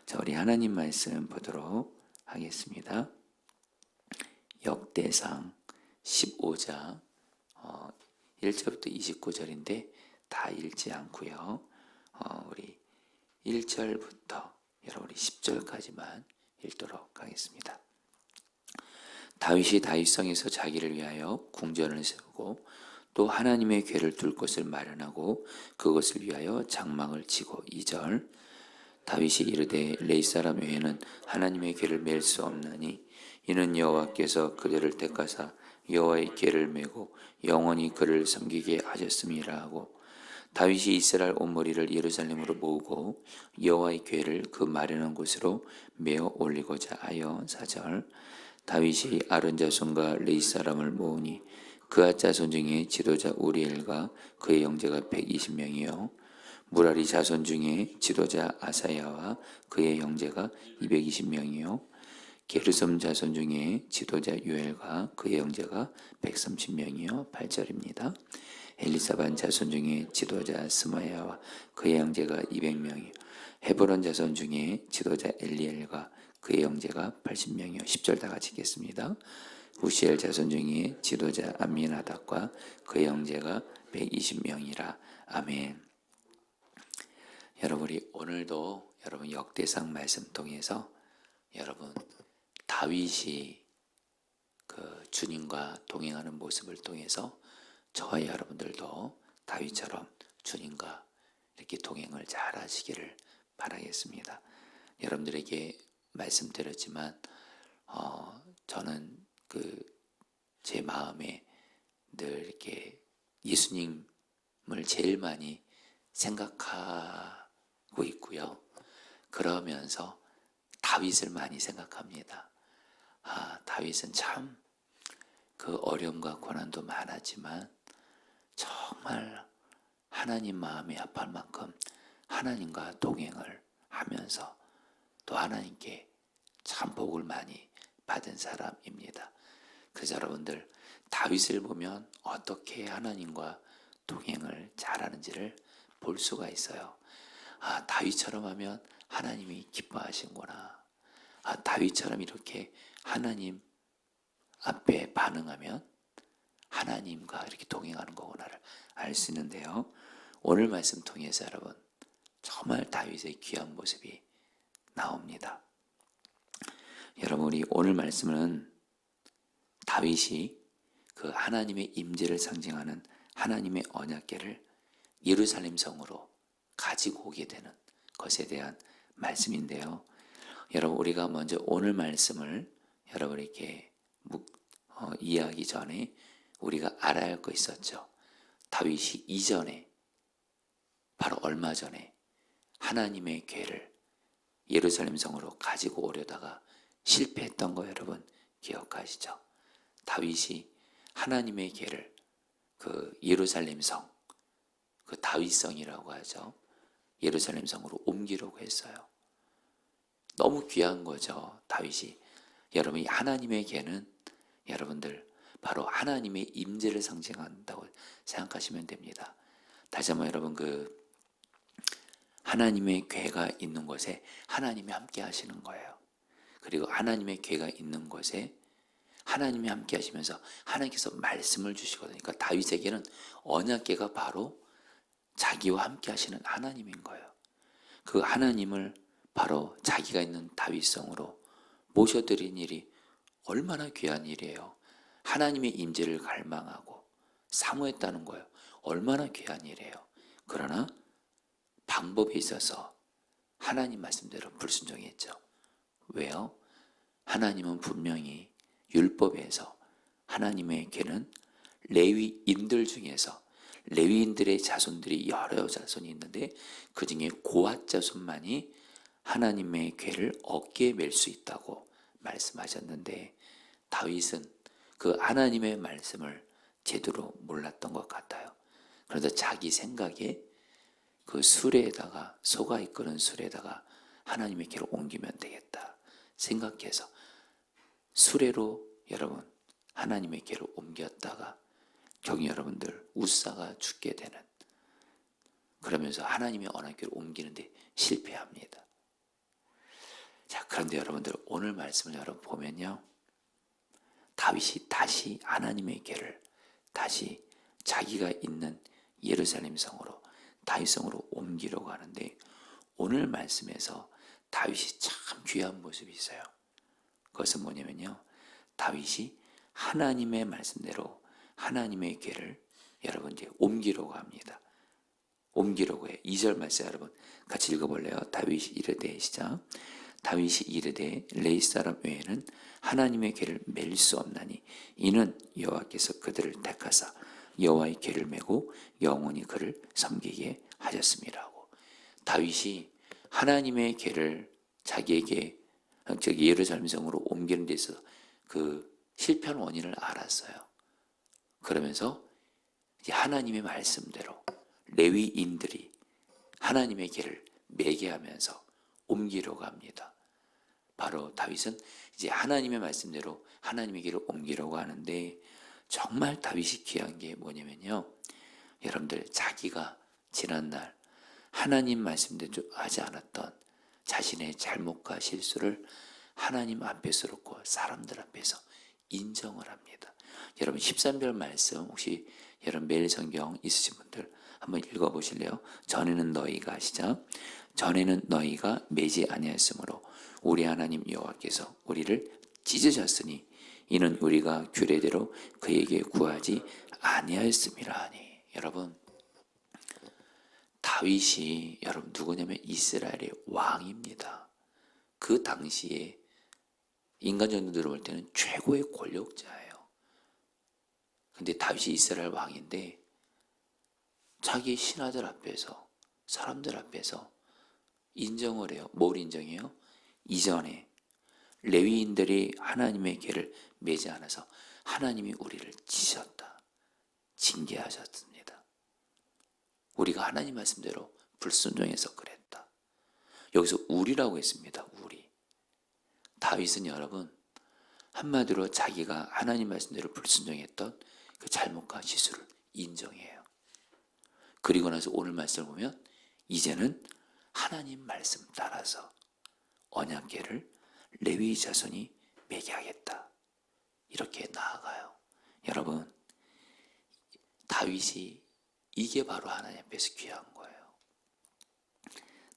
자, 우리 하나님 말씀 보도록 하겠습니다. 역대상 15장 1절부터 29절인데 다 읽지 않고요. 우리 1절부터 여러분 우리 10절까지만 읽도록 하겠습니다. 다윗이 다윗성에서 자기를 위하여 궁전을 세우고 또 하나님의 궤를 둘 곳을 마련하고 그것을 위하여 장막을 치고 2절 다윗이 이르되 레이 사람 외에는 하나님의 궤를 맬 수 없나니 이는 여호와께서 그들을 택하사 여호와의 궤를 메고 영원히 그를 섬기게 하셨음이라 하고 다윗이 이스라엘 온 무리를 예루살렘으로 모으고 여호와의 궤를 그 마련한 곳으로 메어 올리고자 하여 4절 다윗이 아론 자손과 레이 사람을 모으니 그앗 자손 중에 지도자 우리엘과 그의 형제가 120명이요 무라리 자손 중에 지도자 아사야와 그의 형제가 220명이요 게르솜 자손 중에 지도자 유엘과 그의 형제가 130명이요 8절입니다. 엘리사반 자손 중에 지도자 스마야와 그의 형제가 200명이요 헤브론 자손 중에 지도자 엘리엘과 그의 형제가 80명이요 10절 다 같이 읽겠습니다. 우시엘 자손 중에 지도자 암미나답과 그의 형제가 120명이라. 아멘. 여러분 우리 오늘도 여러분 역대상 말씀 통해서 여러분 다윗이 그 주님과 동행하는 모습을 통해서 저와 여러분들도 다윗처럼 주님과 이렇게 동행을 잘 하시기를 바라겠습니다. 여러분들에게 말씀드렸지만 저는 제 마음에 늘 이렇게 예수님을 제일 많이 생각하고 있고요. 그러면서 다윗을 많이 생각합니다. 다윗은 참 그 어려움과 고난도 많았지만 정말 하나님 마음이 아플 만큼 하나님과 동행을 하면서 또 하나님께 참 복을 많이 받은 사람입니다. 그래서 여러분들 다윗을 보면 어떻게 하나님과 동행을 잘하는지를 볼 수가 있어요. 다윗처럼 하면 하나님이 기뻐하시는구나. 다윗처럼 이렇게 하나님 앞에 반응하면 하나님과 이렇게 동행하는 거구나를 알 수 있는데요. 오늘 말씀 통해서 여러분 정말 다윗의 귀한 모습이 나옵니다. 여러분 우리 오늘 말씀은 다윗이 그 하나님의 임재를 상징하는 하나님의 언약궤를 예루살렘 성으로 가지고 오게 되는 것에 대한 말씀인데요. 여러분 우리가 먼저 오늘 말씀을 여러분에게 이해하기 전에 우리가 알아야 할 거 있었죠. 다윗이 이전에 바로 얼마 전에 하나님의 궤를 예루살렘 성으로 가지고 오려다가 실패했던 거 여러분 기억하시죠? 다윗이 하나님의 궤를 그 예루살렘 성, 그 다윗성이라고 하죠. 예루살렘 성으로 옮기려고 했어요. 너무 귀한 거죠. 다윗이. 여러분 이 하나님의 궤는 여러분들 바로 하나님의 임재를 상징한다고 생각하시면 됩니다. 다시 한번 여러분 하나님의 궤가 있는 곳에 하나님이 함께 하시는 거예요. 그리고 하나님의 궤가 있는 곳에 하나님이 함께 하시면서 하나님께서 말씀을 주시거든요. 그러니까 다윗에게는 언약궤가 바로 자기와 함께 하시는 하나님인 거예요. 그 하나님을 바로 자기가 있는 다윗성으로 모셔드린 일이 얼마나 귀한 일이에요. 하나님의 임재를 갈망하고 사모했다는 거예요. 얼마나 귀한 일이에요. 그러나 방법에 있어서 하나님 말씀대로 불순종했죠. 왜요? 하나님은 분명히 율법에서 하나님의 궤는 레위인들 중에서 레위인들의 자손들이 여러 자손이 있는데 그 중에 고앗 자손만이 하나님의 궤를 어깨에 맬 수 있다고 말씀하셨는데 다윗은 그 하나님의 말씀을 제대로 몰랐던 것 같아요. 그래서 자기 생각에 그 수레에다가 소가 이끄는 수레에다가 하나님의 궤를 옮기면 되겠다 생각해서 수레로 여러분 하나님의 궤를 옮겼다가 경히 여러분들 우사가 죽게 되는 그러면서 하나님의 언약궤를 옮기는데 실패합니다. 그런데 여러분들 오늘 말씀을 여러분 보면요, 다윗이 다시 하나님의 궤를 다시 자기가 있는 예루살렘 성으로 다윗성으로 옮기려고 하는데, 오늘 말씀에서 다윗이 참 귀한 모습이 있어요. 그것은 뭐냐면요, 다윗이 하나님의 말씀대로 하나님의 궤를 여러분 이제 옮기려고 합니다. 옮기려고 해. 2절 말씀 여러분 같이 읽어볼래요? 다윗이 이르되, 시작. 다윗이 이르되 레이 사람 외에는 하나님의 궤를 맬 수 없나니 이는 여호와께서 그들을 택하사 여호와의 궤를 메고 영원히 그를 섬기게 하셨습니다 하고, 다윗이 하나님의 궤를 자기에게 저기 예루살렘 성으로 옮기는 데 있어서 그 실패한 원인을 알았어요. 그러면서 이제 하나님의 말씀대로 레위인들이 하나님의 궤를 매게 하면서 옮기려고 합니다. 바로 다윗은 이제 하나님의 말씀대로 하나님의 궤를 옮기려고 하는데, 정말 다윗이 귀한 게 뭐냐면요, 여러분들 자기가 지난날 하나님 말씀대로 하지 않았던 자신의 잘못과 실수를 하나님 앞에서 그렇고 사람들 앞에서 인정을 합니다. 여러분 13절 말씀 혹시 여러분 매일 성경 있으신 분들 한번 읽어보실래요? 전에는 너희가, 시작. 전에는 너희가 매지 아니하였으므로 우리 하나님 여호와께서 우리를 찢으셨으니 이는 우리가 규례대로 그에게 구하지 아니하였음이라 하니. 여러분 다윗이 여러분 누구냐면 이스라엘의 왕입니다. 그 당시에 인간적으로 볼 때는 최고의 권력자예요. 근데 다윗이 이스라엘 왕인데 자기 신하들 앞에서 사람들 앞에서 인정을 해요. 뭘 인정해요? 이전에 레위인들이 하나님의 궤를 매지 않아서 하나님이 우리를 찢으셨다, 징계하셨습니다. 우리가 하나님 말씀대로 불순종해서 그랬다. 여기서 우리라고 했습니다. 우리. 다윗은 여러분 한마디로 자기가 하나님 말씀대로 불순종했던 그 잘못과 실수를 인정해요. 그리고 나서 오늘 말씀을 보면 이제는 하나님 말씀 따라서 언약궤를 레위 자손이 매게 하겠다, 이렇게 나아가요. 여러분 다윗이 이게 바로 하나님 앞에서 귀한 거예요.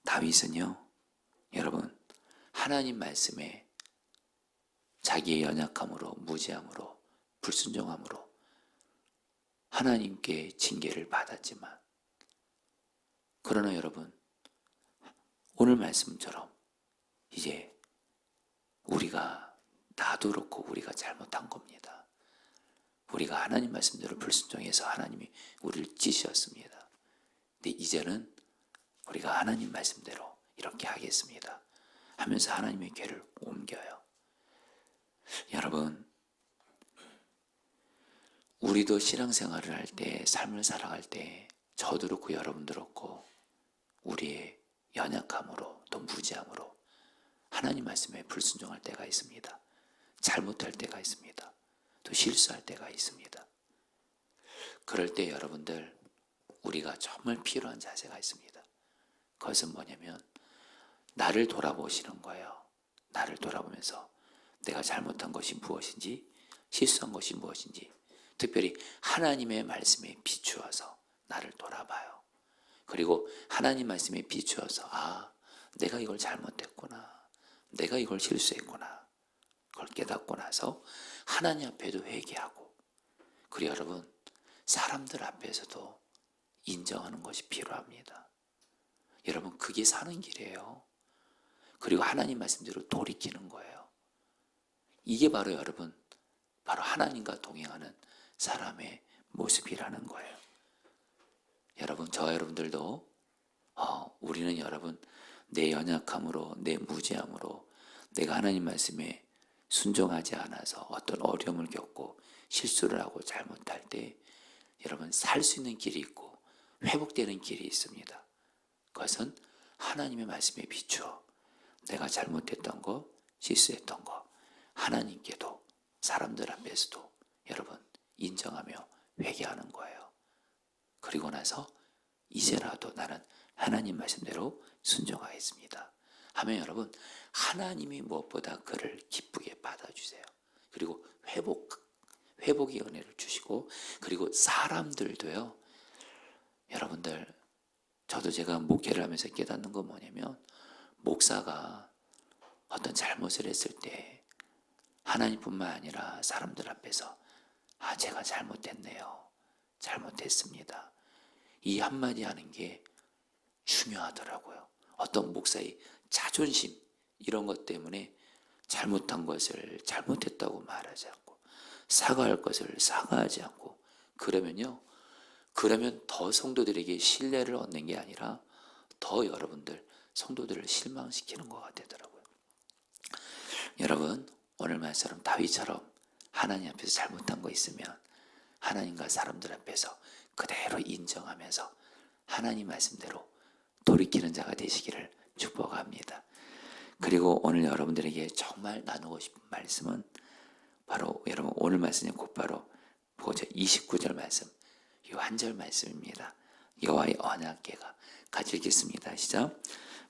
다윗은요 여러분 하나님 말씀에 자기의 연약함으로 무지함으로 불순종함으로 하나님께 징계를 받았지만, 그러나 여러분 오늘 말씀처럼 이제 우리가 나도 그렇고 우리가 잘못한 겁니다. 우리가 하나님 말씀대로 불순종해서 하나님이 우리를 찢으셨습니다. 근데 이제는 우리가 하나님 말씀대로 이렇게 하겠습니다 하면서 하나님의 궤를 옮겨요. 여러분 우리도 신앙생활을 할 때, 삶을 살아갈 때 저도 그렇고 여러분도 그렇고 우리의 연약함으로 또 무지함으로 하나님 말씀에 불순종할 때가 있습니다. 잘못할 때가 있습니다. 또 실수할 때가 있습니다. 그럴 때 여러분들 우리가 정말 필요한 자세가 있습니다. 그것은 뭐냐면 나를 돌아보시는 거예요. 나를 돌아보면서 내가 잘못한 것이 무엇인지 실수한 것이 무엇인지 특별히 하나님의 말씀에 비추어서 나를 돌아봐요. 그리고 하나님 말씀에 비추어서 내가 이걸 잘못했구나, 내가 이걸 실수했구나, 그걸 깨닫고 나서 하나님 앞에도 회개하고, 그리고 여러분 사람들 앞에서도 인정하는 것이 필요합니다. 여러분 그게 사는 길이에요. 그리고 하나님 말씀대로 돌이키는 거예요. 이게 바로 여러분 바로 하나님과 동행하는 사람의 모습이라는 거예요. 여러분 저와 여러분들도 우리는 여러분 내 연약함으로 내 무지함으로 내가 하나님 말씀에 순종하지 않아서 어떤 어려움을 겪고 실수를 하고 잘못할 때 여러분 살 수 있는 길이 있고 회복되는 길이 있습니다. 그것은 하나님의 말씀에 비추어 내가 잘못했던 거, 실수했던 거 하나님께도 사람들 앞에서도 여러분 인정하며 회개하는 거예요. 그리고 나서 이제라도 나는 하나님 말씀대로 순종하겠습니다 하면 여러분 하나님이 무엇보다 그를 기쁘게 받아주세요. 그리고 회복의 은혜를 주시고, 그리고 사람들도요. 여러분들, 저도 제가 목회를 하면서 깨닫는 건 뭐냐면, 목사가 어떤 잘못을 했을 때 하나님뿐만 아니라 사람들 앞에서 제가 잘못했네요, 잘못했습니다, 이 한마디 하는 게 중요하더라고요. 어떤 목사의 자존심 이런 것 때문에 잘못한 것을 잘못했다고 말하지 않고, 사과할 것을 사과하지 않고, 그러면 더 성도들에게 신뢰를 얻는 게 아니라 더 여러분들 성도들을 실망시키는 것 같더라고요. 여러분, 오늘 말처럼 다윗처럼 하나님 앞에서 잘못한 거 있으면 하나님과 사람들 앞에서 그대로 인정하면서 하나님 말씀대로 돌이키는 자가 되시기를 축복합니다. 그리고 오늘 여러분들에게 정말 나누고 싶은 말씀은 바로 여러분 오늘 말씀이 곧바로 29절 말씀, 이 한 절 말씀입니다. 여호와의 언약궤가 같이 읽겠습니다. 시작.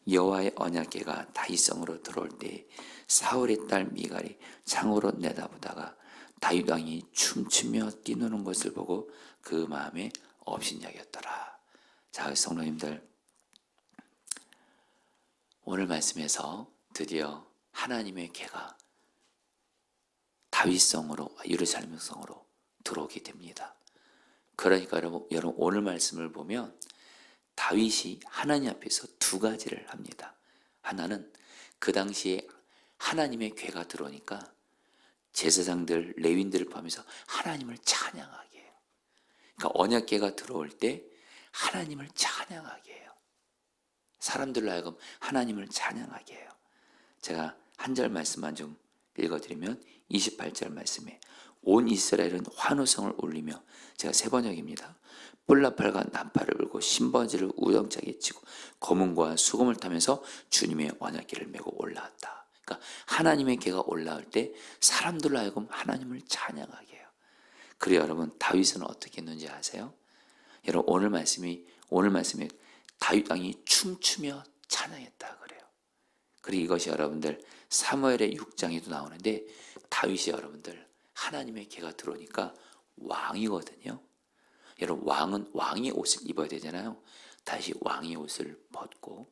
여호와의 언약궤가 다윗성으로 들어올 때 사울의 딸 미갈이 창으로 내다보다가 다윗 왕이 춤추며 뛰노는 것을 보고 그 마음에 업신여겼더라. 자, 성도님들, 오늘 말씀에서 드디어 하나님의 궤가 다윗성으로, 예루살렘 성으로 들어오게 됩니다. 그러니까 여러분 오늘 말씀을 보면 다윗이 하나님 앞에서 두 가지를 합니다. 하나는 그 당시에 하나님의 궤가 들어오니까 제사장들, 레위인들을 포함해서 하나님을 찬양하게 해요. 그러니까 언약궤가 들어올 때 하나님을 찬양하게 해요. 사람들로 하여금 하나님을 찬양하게 해요. 제가 한 절 말씀만 좀 읽어드리면 28절 말씀에 온 이스라엘은 환호성을 울리며, 제가 세 번역입니다. 뿔나팔과 나팔을 불고 신버지를 우렁차게 치고 거문과 수금을 타면서 주님의 언약궤를 메고 올라왔다. 그러니까 하나님의 궤가 올라올 때 사람들로 하여금 하나님을 찬양하게 해요. 그리고 여러분 다윗은 어떻게 했는지 아세요? 여러분 오늘 말씀에 다윗 왕이 춤추며 찬양했다 그래요. 그리고 이것이 여러분들 사무엘의 6장에도 나오는데, 다윗이 여러분들 하나님의 궤가 들어오니까 왕이거든요. 여러분 왕은 왕의 옷을 입어야 되잖아요. 다시 왕의 옷을 벗고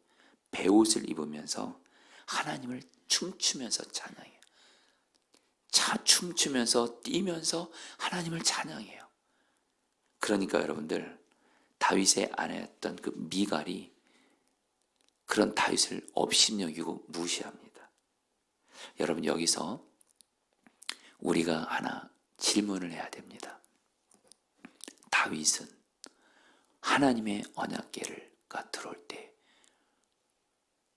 배옷을 입으면서 하나님을 춤추면서 찬양해요. 춤추면서 뛰면서 하나님을 찬양해요. 그러니까 여러분들 다윗의 아내였던 그 미갈이 그런 다윗을 업신여기고 무시합니다. 여러분 여기서 우리가 하나 질문을 해야 됩니다. 다윗은 하나님의 언약궤가 들어올 때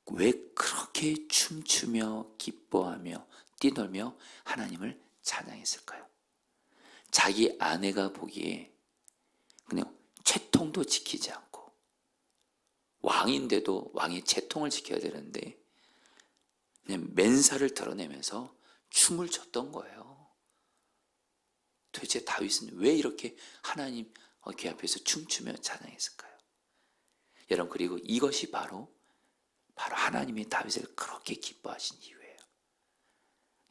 왜 그렇게 춤추며 기뻐하며 뛰놀며 하나님을 찬양했을까요? 자기 아내가 보기에 그냥 채통도 지키지 않고, 왕인데도 왕의 채통을 지켜야 되는데 그냥 맨살을 드러내면서 춤을 췄던 거예요. 도대체 다윗은 왜 이렇게 하나님 궤 앞에서 춤추며 찬양했을까요? 여러분, 그리고 이것이 바로 하나님이 다윗을 그렇게 기뻐하신 이유예요.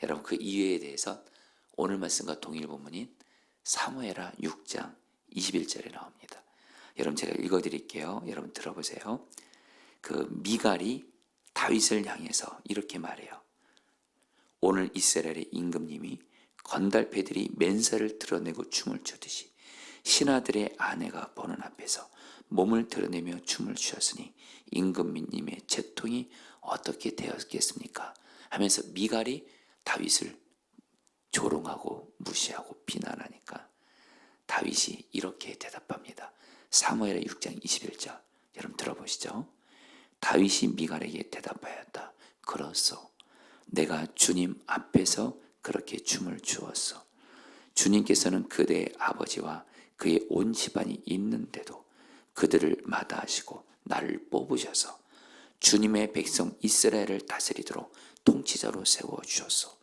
여러분 그 이유에 대해서 오늘 말씀과 동일 본문인 사무엘하 6장 21절에 나옵니다. 여러분 제가 읽어드릴게요. 여러분 들어보세요. 그 미갈이 다윗을 향해서 이렇게 말해요. 오늘 이스라엘의 임금님이 건달패들이 맨살을 드러내고 춤을 추듯이 신하들의 아내가 보는 앞에서 몸을 드러내며 춤을 추었으니 임금님의 채통이 어떻게 되었겠습니까? 하면서 미갈이 다윗을 조롱하고 무시하고 비난하니까 다윗이 이렇게 대답합니다. 사무엘의 6장 21절 여러분 들어보시죠. 다윗이 미갈에게 대답하였다. 그렇소. 내가 주님 앞에서 그렇게 춤을 추었소. 주님께서는 그대의 아버지와 그의 온 집안이 있는데도 그들을 마다하시고 나를 뽑으셔서 주님의 백성 이스라엘을 다스리도록 통치자로 세워주셨소.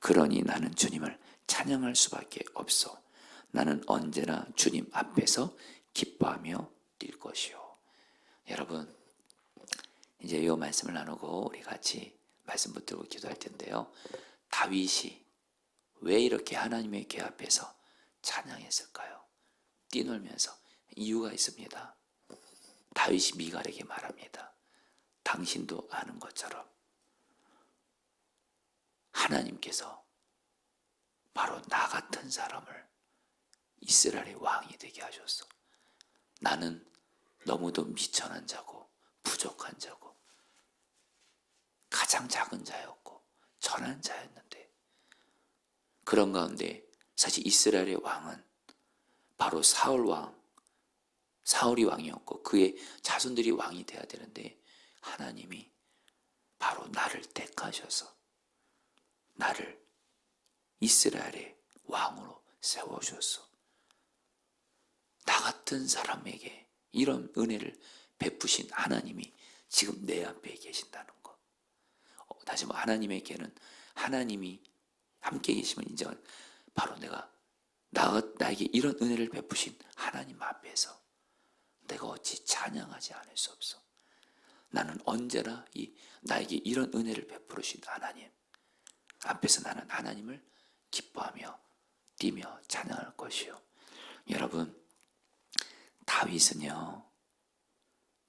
그러니 나는 주님을 찬양할 수밖에 없소. 나는 언제나 주님 앞에서 기뻐하며 뛸 것이요. 여러분, 이제 이 말씀을 나누고 우리 같이 말씀 붙들고 기도할 텐데요. 다윗이 왜 이렇게 하나님의 궤 앞에서 찬양했을까요? 뛰놀면서 이유가 있습니다. 다윗이 미갈에게 말합니다. 당신도 아는 것처럼 하나님께서 바로 나 같은 사람을 이스라엘의 왕이 되게 하셨어. 나는 너무도 미천한 자고 부족한 자고 가장 작은 자였고 천한 자였는데, 그런 가운데 사실 이스라엘의 왕은 바로 사울이 왕이었고 그의 자손들이 왕이 돼야 되는데, 하나님이 바로 나를 택하셔서 나를 이스라엘의 왕으로 세워주셨어. 나 같은 사람에게 이런 은혜를 베푸신 하나님이 지금 내 앞에 계신다는 것. 다시 하나님의 궤는 하나님이 함께 계심을 인정한, 바로 나에게 이런 은혜를 베푸신 하나님 앞에서 내가 어찌 찬양하지 않을 수 없어. 나는 언제나 나에게 이런 은혜를 베푸신 하나님 앞에서 나는 하나님을 기뻐하며 뛰며 찬양할 것이요. 여러분,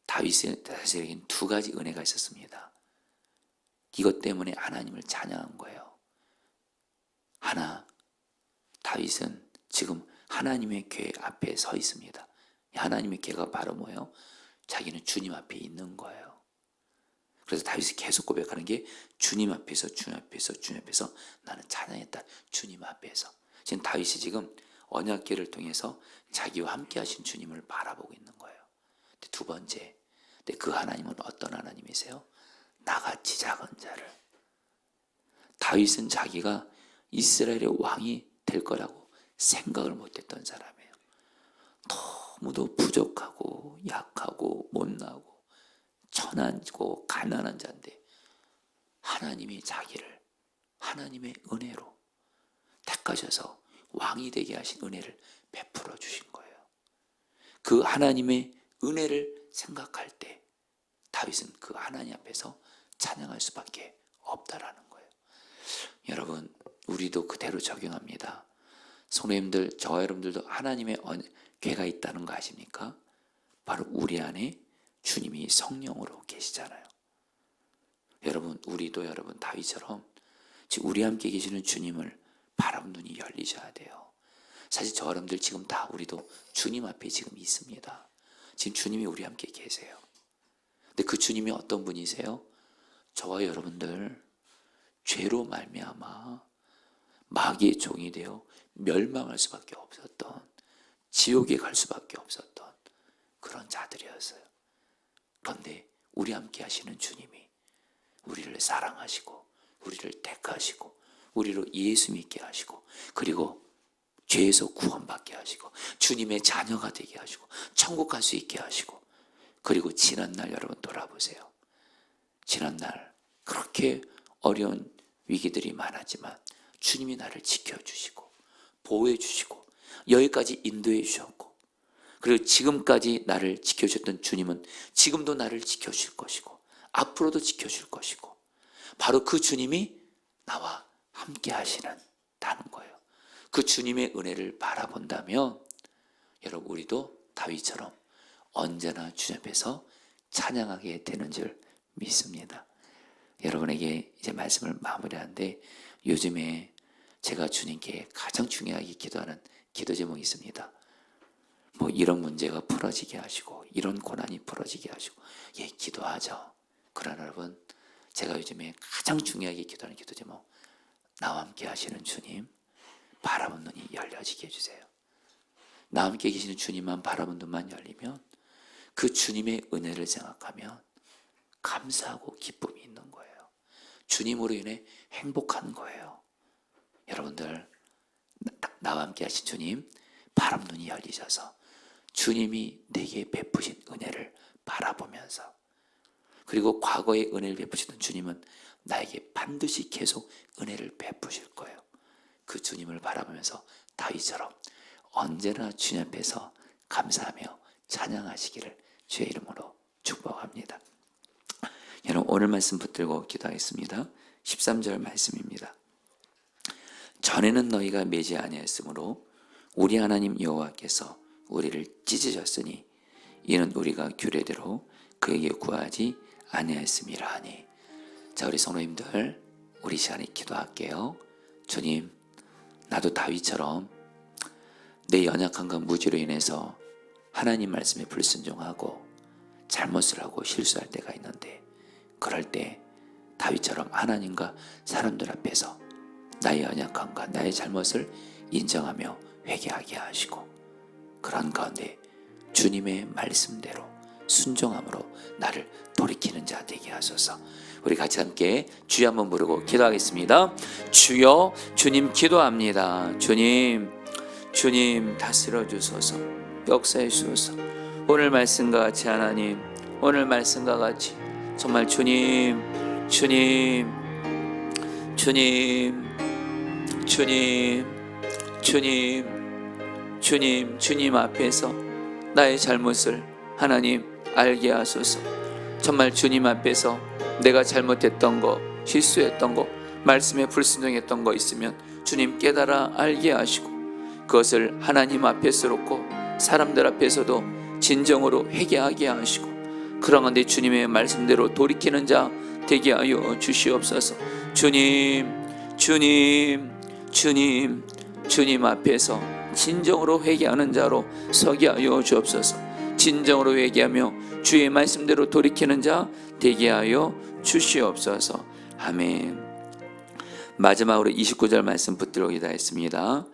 다윗에게는 두 가지 은혜가 있었습니다. 이것 때문에 하나님을 찬양한 거예요. 하나, 다윗은 지금 하나님의 궤 앞에 서 있습니다. 하나님의 궤가 바로 뭐예요? 자기는 주님 앞에 있는 거예요. 그래서 다윗이 계속 고백하는 게 주님 앞에서 나는 찬양했다. 주님 앞에서. 지금 다윗이 지금 언약궤를 통해서 자기와 함께 하신 주님을 바라보고 있는 거예요. 두 번째, 그 하나님은 어떤 하나님이세요? 나같이 작은 자를. 다윗은 자기가 이스라엘의 왕이 될 거라고 생각을 못했던 사람이에요. 너무도 부족하고 약하고 못나고 천하고 가난한 자인데, 하나님이 자기를 하나님의 은혜로 택하셔서 왕이 되게 하신 은혜를 베풀어 주신 거예요. 그 하나님의 은혜를 생각할 때 다윗은 그 하나님 앞에서 찬양할 수밖에 없다라는 거예요. 여러분, 우리도 그대로 적용합니다. 성도님들, 저와 여러분들도 하나님의 궤가 있다는 거 아십니까? 바로 우리 안에 주님이 성령으로 계시잖아요. 여러분, 우리도 여러분 다윗처럼 지금 우리 함께 계시는 주님을 바라본 눈이 열리셔야 돼요. 사실 저 여러분들 지금 다 우리도 주님 앞에 지금 있습니다. 지금 주님이 우리 함께 계세요. 근데 그 주님이 어떤 분이세요? 저와 여러분들 죄로 말미암아 마귀의 종이 되어 멸망할 수밖에 없었던, 지옥에 갈 수밖에 없었던 그런 자들이었어요. 그런데 우리 함께 하시는 주님이 우리를 사랑하시고 우리를 택하시고 우리로 예수 믿게 하시고, 그리고 죄에서 구원받게 하시고 주님의 자녀가 되게 하시고 천국 갈 수 있게 하시고, 그리고 지난날 여러분 돌아보세요. 지난날 그렇게 어려운 위기들이 많았지만 주님이 나를 지켜주시고 보호해 주시고 여기까지 인도해 주셨고, 그리고 지금까지 나를 지켜주셨던 주님은 지금도 나를 지켜주실 것이고 앞으로도 지켜줄 것이고, 바로 그 주님이 나와 함께 하시는 다는 거예요. 그 주님의 은혜를 바라본다면 여러분, 우리도 다윗처럼 언제나 주님 앞에서 찬양하게 되는 줄 믿습니다. 여러분에게 이제 말씀을 마무리하는데, 요즘에 제가 주님께 가장 중요하게 기도하는 기도 제목이 있습니다. 이런 문제가 풀어지게 하시고 이런 고난이 풀어지게 하시고, 기도하죠. 그러나 여러분, 제가 요즘에 가장 중요하게 기도하는 기도 제목, 나와 함께 하시는 주님 바라본 눈이 열려지게 해주세요. 나와 함께 계시는 주님만 바라본 눈만 열리면 그 주님의 은혜를 생각하면 감사하고 기쁨이 있는 거예요. 주님으로 인해 행복한 거예요. 여러분들, 나와 함께 하신 주님 바라본 눈이 열리셔서 주님이 내게 베푸신 은혜를 바라보면서, 그리고 과거에 은혜를 베푸시던 주님은 나에게 반드시 계속 은혜를 베푸실 거예요. 그 주님을 바라보면서 다윗처럼 언제나 주님 앞에서 감사하며 찬양하시기를 주의 이름으로 축복합니다. 여러분 오늘 말씀 붙들고 기도하겠습니다. 13절 말씀입니다. 전에는 너희가 매지 아니하였으므로 우리 하나님 여호와께서 우리를 찢으셨으니 이는 우리가 규례대로 그에게 구하지 아니하였음이라 하니. 자, 우리 성도님들 우리 시간에 기도할게요. 주님, 나도 다윗처럼 내 연약함과 무지로 인해서 하나님 말씀에 불순종하고 잘못을 하고 실수할 때가 있는데, 그럴 때 다윗처럼 하나님과 사람들 앞에서 나의 연약함과 나의 잘못을 인정하며 회개하게 하시고, 그런 가운데 주님의 말씀대로 순종함으로 나를 돌이키는 자 되게 하소서. 우리 같이 함께 주여 한번 부르고 기도하겠습니다. 주여, 주님 기도합니다. 주님 다스려 주소서. 역사해 주소서. 오늘 말씀과 같이 하나님, 오늘 말씀과 같이 정말 주님 앞에서 나의 잘못을 하나님 알게 하소서. 정말 주님 앞에서 내가 잘못했던 거, 실수했던 거, 말씀에 불순종했던 거 있으면 주님 깨달아 알게 하시고, 그것을 하나님 앞에서 놓고 사람들 앞에서도 진정으로 회개하게 하시고, 그러한데 주님의 말씀대로 돌이키는 자 되게 하여 주시옵소서. 주님 앞에서 진정으로 회개하는 자로 서게 하여 주옵소서. 진정으로 회개하며 주의 말씀대로 돌이키는 자 되게 하여 주시옵소서. 아멘. 마지막으로 29절 말씀 붙들고 기도했습니다.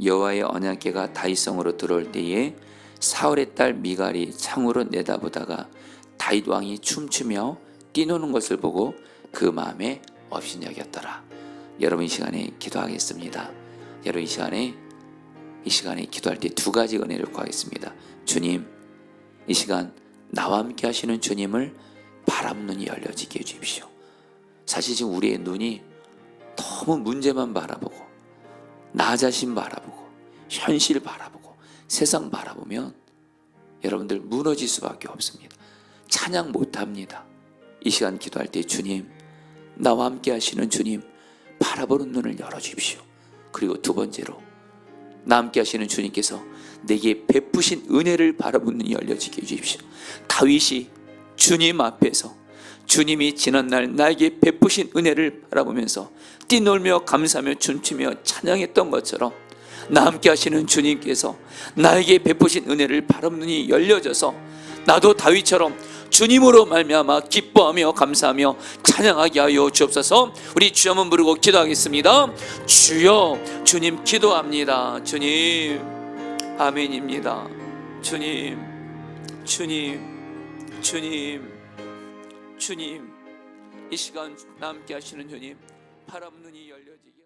여호와의 언약궤가 다윗성으로 들어올 때에 사울의 딸 미갈이 창으로 내다보다가 다윗 왕이 춤추며 뛰노는 것을 보고 그 마음에 업신여겼더라. 여러분 이 시간에 기도하겠습니다. 여러분 이 시간에 기도할 때 두 가지 은혜를 구하겠습니다. 주님, 이 시간 나와 함께 하시는 주님을 바라보는 눈이 열려지게 해주십시오. 사실 지금 우리의 눈이 너무 문제만 바라보고, 나 자신 바라보고, 현실 바라보고, 세상 바라보면 여러분들 무너질 수밖에 없습니다. 찬양 못합니다. 이 시간 기도할 때 주님, 나와 함께 하시는 주님 바라보는 눈을 열어주십시오. 그리고 두 번째로 나 함께 하시는 주님께서 내게 베푸신 은혜를 바라보는 눈이 열려지게 해주십시오. 다윗이 주님 앞에서 주님이 지난날 나에게 베푸신 은혜를 바라보면서 뛰놀며 감사하며 춤추며 찬양했던 것처럼 나 함께 하시는 주님께서 나에게 베푸신 은혜를 바라보는 눈이 열려져서 나도 다윗처럼 주님으로 말미암아 기뻐하며 감사하며 찬양하게 하여 주옵소서. 우리 주여 한번 부르고 기도하겠습니다. 주여, 주님 기도합니다. 주님, 아멘입니다. 주님, 이 시간 나 함께 하시는 주님 바라보는 눈이 열려지게